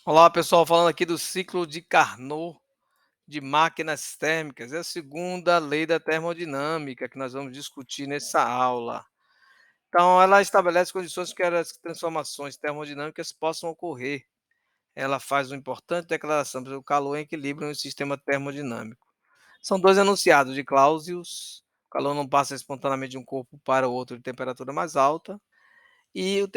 Olá pessoal, falando aqui do ciclo de Carnot de máquinas térmicas, é a segunda lei da termodinâmica que nós vamos discutir nessa aula. Então, ela estabelece condições que as transformações termodinâmicas possam ocorrer. Ela faz uma importante declaração sobre o calor em equilíbrio no sistema termodinâmico. São dois enunciados de Clausius: o calor não passa espontaneamente de um corpo para o outro de temperatura mais alta. E o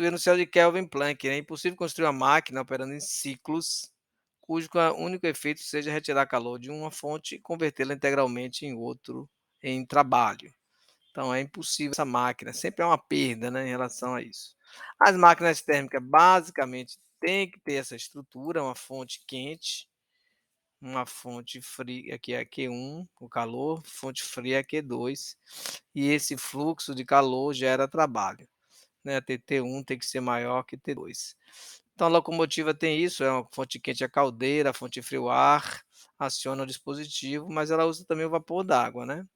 enunciado de Kelvin Planck: é impossível construir uma máquina operando em ciclos cujo único efeito seja retirar calor de uma fonte e convertê-la integralmente em outro em trabalho. Então é impossível essa máquina, sempre há uma perda, né, em relação a isso. As máquinas térmicas basicamente têm que ter essa estrutura, uma fonte quente, uma fonte fria, que é Q1, o calor, fonte fria, Q2, e esse fluxo de calor gera trabalho, né, T1 tem que ser maior que T2. Então a locomotiva tem isso, é uma fonte quente a caldeira, a fonte fria o ar, aciona o dispositivo, mas ela usa também o vapor d'água, né.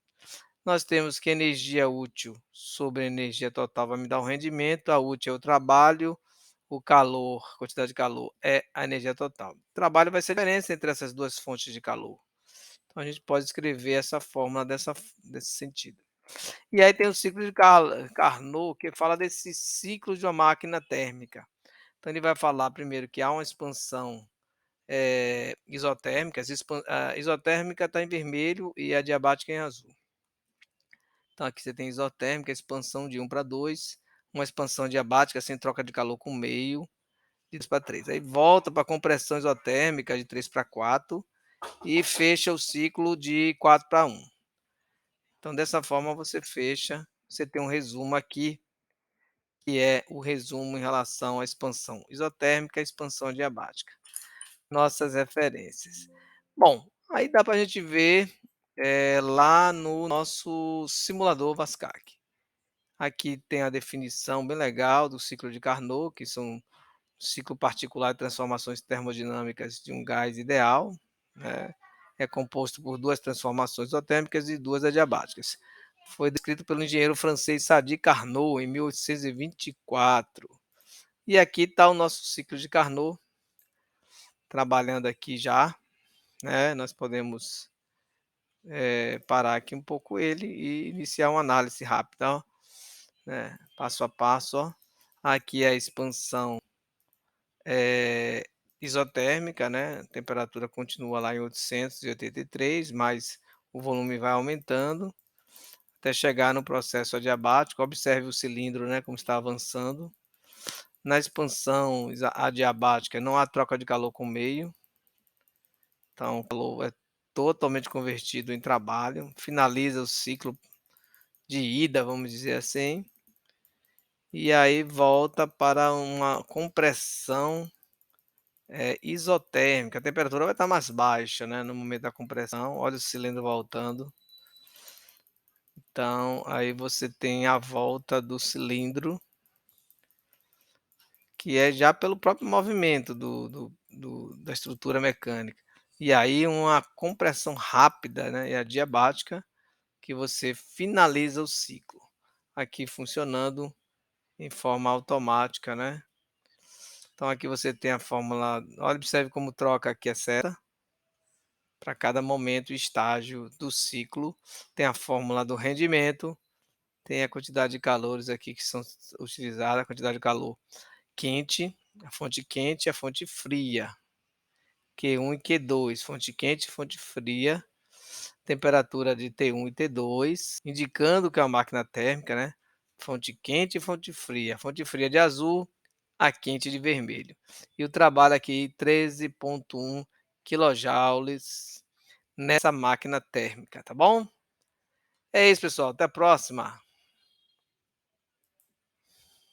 Nós temos que energia útil sobre energia total vai me dar um rendimento, a útil é o trabalho, o calor, quantidade de calor é a energia total. O trabalho vai ser a diferença entre essas 2 fontes de calor. Então a gente pode escrever essa fórmula desse sentido. E aí tem o ciclo de Carnot, que fala desse ciclo de uma máquina térmica. Então ele vai falar primeiro que há uma expansão, isotérmica, a isotérmica está em vermelho e a adiabática em azul. Então aqui você tem isotérmica, expansão de 1 para 2, uma expansão adiabática sem troca de calor com meio, de 2 para 3. Aí volta para a compressão isotérmica de 3 para 4 e fecha o ciclo de 4 para 1. Então dessa forma você fecha, você tem um resumo aqui, que é o resumo em relação à expansão isotérmica e expansão adiabática. Nossas referências. Bom, aí dá para a gente ver, lá no nosso simulador VASCAC. Aqui tem a definição bem legal do ciclo de Carnot, que são um ciclo particular de transformações termodinâmicas de um gás ideal, né, é composto por 2 transformações isotérmicas e 2 adiabáticas. Foi descrito pelo engenheiro francês Sadi Carnot em 1824. E aqui está o nosso ciclo de Carnot, trabalhando aqui já, né, nós podemos, parar aqui um pouco ele e iniciar uma análise rápida, ó, né, passo a passo, ó. Aqui é a expansão, eh, isotérmica, né, a temperatura continua lá em 883, mas o volume vai aumentando, até chegar no processo adiabático. Observe o cilindro, né, como está avançando. Na expansão adiabática não há troca de calor com o meio, então o calor é totalmente convertido em trabalho, finaliza o ciclo de ida, vamos dizer assim, e aí volta para uma compressão, isotérmica. A temperatura vai estar mais baixa, né, no momento da compressão. Olha o cilindro voltando. Então, aí você tem a volta do cilindro, que é já pelo próprio movimento da estrutura mecânica. E aí uma compressão rápida, né, e adiabática, que você finaliza o ciclo. Aqui funcionando em forma automática, né. Então aqui você tem a fórmula, olha, observe como troca aqui a seta, para cada momento e estágio do ciclo. Tem a fórmula do rendimento, tem a quantidade de calores aqui que são utilizadas, a quantidade de calor quente, a fonte fria, Q1 e Q2, fonte quente e fonte fria, temperatura de T1 e T2, indicando que é uma máquina térmica, né, fonte quente e fonte fria de azul, a quente de vermelho. E o trabalho aqui 13,1 quilojoules nessa máquina térmica, tá bom? É isso pessoal, até a próxima.